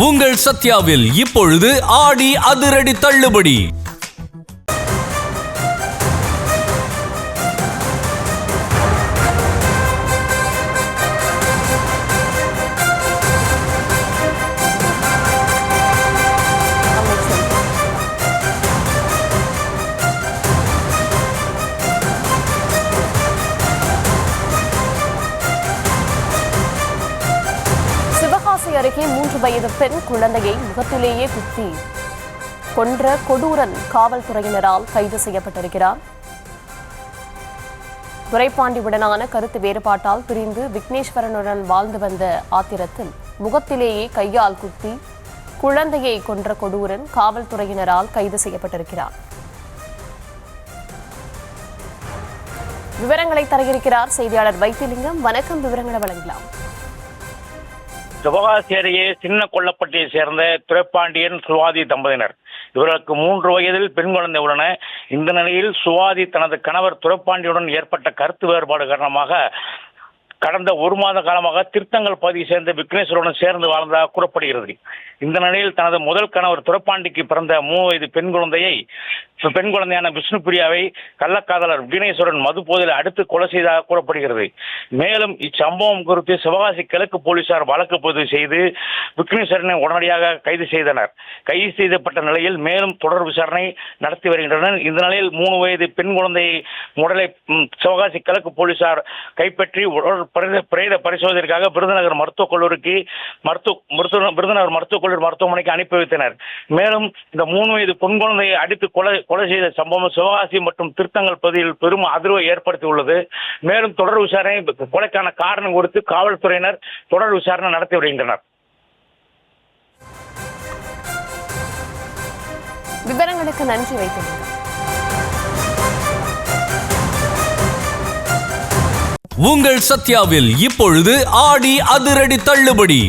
உங்கள் சத்யாவில் இப்பொழுது ஆடி அதிரடி தள்ளுபடி. அருகே 3 வயது பெண் குழந்தையை முகத்திலேயே குத்தி கொன்ற கொடூரன் காவல்துறையினரால் கைது செய்யப்பட்டிருக்கிறார். துரைப்பாண்டியுடனான கருத்து வேறுபாட்டால் பிரிந்து விக்னேஸ்வரனுடன் வாழ்ந்து வந்த ஆத்திரத்தில் முகத்திலேயே கையால் குத்தி குழந்தையை கொன்ற கொடூரன் காவல்துறையினரால் கைது செய்யப்பட்டிருக்கிறார். விவரங்களை தர இருக்கிறார் செய்தியாளர் வைத்திலிங்கம். வணக்கம், விவரங்களை வழங்கலாம். சிவகாசி அருகே சின்ன கொல்லப்பட்டியை சேர்ந்த துரைப்பாண்டியன் சுவாதி தம்பதியினர். இவர்களுக்கு 3 வயதில் பெண் குழந்தை உள்ளன. இந்த நிலையில் சுவாதி தனது கணவர் துரைப்பாண்டியுடன் ஏற்பட்ட கருத்து வேறுபாடு காரணமாக கடந்த 1 மாத காலமாக திருத்தங்கல் பகுதியை சேர்ந்த விக்னேஸ்வரனுடன் சேர்ந்து வாழ்ந்ததாக கூறப்படுகிறது. இந்த நிலையில் தனது முதல் கணவர் துரைப்பாண்டிக்கு பிறந்த 3 வயது பெண் குழந்தையான விஷ்ணுபிரியாவை கள்ளக்காதலர் விக்னேஸ்வரன் மது போதையில் அடுத்து கொலை செய்ததாக கூறப்படுகிறது. மேலும் இச்சம்பவம் குறித்து சிவகாசி கிழக்கு போலீசார் வழக்கு பதிவு செய்து விக்னேஸ்வரனை உடனடியாக கைது செய்தனர். கைது செய்யப்பட்ட நிலையில் மேலும் தொடர் விசாரணை நடத்தி வருகின்றனர். இந்த நிலையில் 3 வயது பெண் குழந்தையை உடலை சிவகாசி கிழக்கு போலீசார் கைப்பற்றி பிரேத பரிசோதனைக்காக விருதுநகர் மருத்துவக் கல்லூரிக்கு மருத்துவமனைக்கு அனுப்பி வைத்தனர். மேலும் இந்த 3 வயது பெண் குழந்தையை அடித்து கொலை செய்த சம்பவம் சிவகாசி மற்றும் திருத்தங்கல் பகுதியில் பெரும் அதிர்வை ஏற்படுத்தியுள்ளது. மேலும் தொடர் விசாரணை கொலைக்கான காரணம் குறித்து காவல்துறையினர் தொடர் விசாரணை நடத்தி வருகின்றனர். விவரங்களுக்கு நன்றி வைத்திருக்கிறேன். உங்கள் சத்யாவில் இப்பொழுது ஆடி அதிரடி தள்ளுபடி.